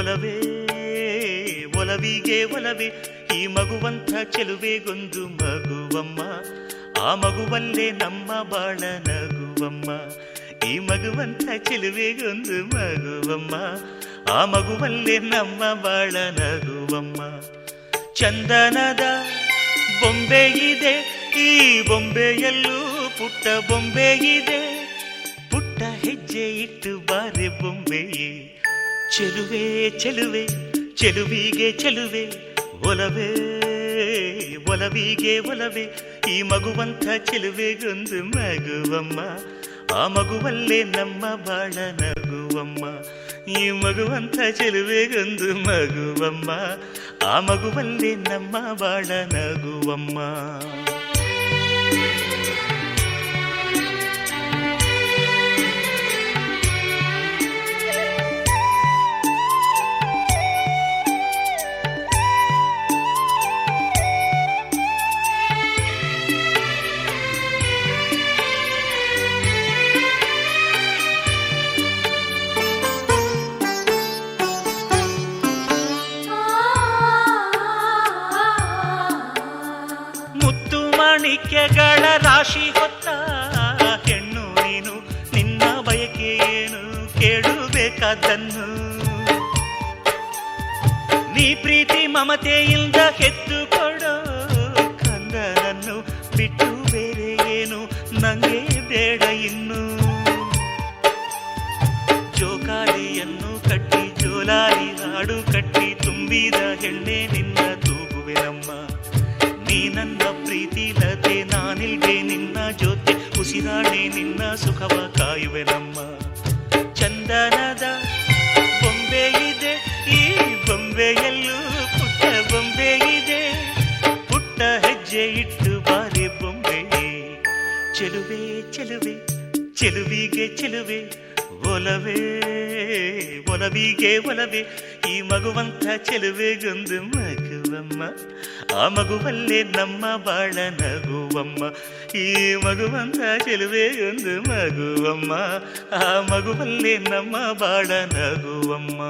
ಒಲವೇ ಒಲವಿಗೆ ಒಲವೇ ಈ ಮಗುವಂಥ ಚೆಲುವೆಗೊಂದು ಮಗುವಮ್ಮ, ಆ ಮಗುವಲ್ಲೇ ನಮ್ಮ ಬಾಳ ನಗುವಮ್ಮ. ಈ ಮಗುವಂಥ ಚೆಲುವೆಗೊಂದು ಮಗುವಮ್ಮ, ಆ ಮಗುವಲ್ಲೇ ನಮ್ಮ ಬಾಳ ನಗುವಮ್ಮ. ಚಂದನದ ಬೊಂಬೆ ಇದೆ, ಈ ಬೊಂಬೆಯಲ್ಲೂ ಪುಟ್ಟ ಬೊಂಬೆ ಇದೆ. ಪುಟ್ಟ ಹೆಜ್ಜೆ ಇಟ್ಟು ಬಾರೆ ಬೊಂಬೆಯೇ. ಚೆಲುವೆ ಚೆಲುವೆ ಚೆಲುವಿಗೆ ಚೆಲುವೆ, ಒಲವೇ ಒಲವಿಗೆ ಒಲವೇ ಈ ಮಗುವಂಥ ಚೆಲುವೆಗೊಂದು ಮಗುವಮ್ಮ, ಆ ಮಗುವಲ್ಲೇ ನಮ್ಮ ಬಾಳ ನಗುವಮ್ಮ. ಈ ಮಗುವಂಥ ಚೆಲುವೆಗೊಂದು ಮಗುವಮ್ಮ, ಆ ಮಗುವಲ್ಲೇ ನಮ್ಮ ಬಾಳ ನಗುವಮ್ಮ. ಮಾಣಿಕ್ಯಗಳ ರಾಶಿ ಹೊತ್ತ ಹೆಣ್ಣು ನೀನು, ನಿನ್ನ ಬಯಕೆ ಏನು ಕೇಳಬೇಕಾದನ್ನು. ನೀ ಪ್ರೀತಿ ಮಮತೆಯಿಂದ ಹೆತ್ತು ಕೊಡೋ ಕಂದನನ್ನು ಬಿಟ್ಟು ಬೇರೆ ಏನು ನಂಗೆ ಬೇಡ ಇನ್ನು. ಜೋಕಾಲಿಯನ್ನು ಕಟ್ಟಿ ಜೋಲಾಲಿ ಹಾಡು ಕಟ್ಟಿ ತುಂಬಿದ ಹೆಣ್ಣೆ ನಿನ್ನ ತೂಗುವೆನಮ್ಮ. ನೀ ನನ್ನ ಪ್ರೀತಿ ಲತೆ, ನಾನಿಲ್ಗೆ ನಿನ್ನ ಜೊತೆ ಉಸಿರಾಣೆ ನಿನ್ನ ಸುಖವ ಕಾಯುವೆನಮ್ಮ. ಚಂದನದ ಬೊಂಬೆ ಇದೆ, ಈ ಬೊಂಬೆಯಲ್ಲೂ ಪುಟ್ಟ ಬೊಂಬೆ ಇದೆ. ಪುಟ್ಟ ಹೆಜ್ಜೆ ಇಟ್ಟು ಬಾರಿ ಬೊಂಬೆ. ಚೆಲುವೆ ಚೆಲುವೆ ಚೆಲುವಿಗೆ ಚೆಲುವೆ, ಒಲವೇ ಒಲವಿಗೆ ಒಲವೇ ಈ ಮಗುವಂಥ ಚೆಲುವೆಗೊಂದು ಮಗುವಮ್ಮ, ಆ ಮಗುವಲ್ಲೇ ನಮ್ಮ ಬಾಳ ನಗುವಮ್ಮ. ಈ ಮಗುವಂಥ ಚೆಲುವೆಗೊಂದು ಮಗುವಮ್ಮ, ಆ ಮಗುವಲ್ಲೇ ನಮ್ಮ ಬಾಳ ನಗುವಮ್ಮ.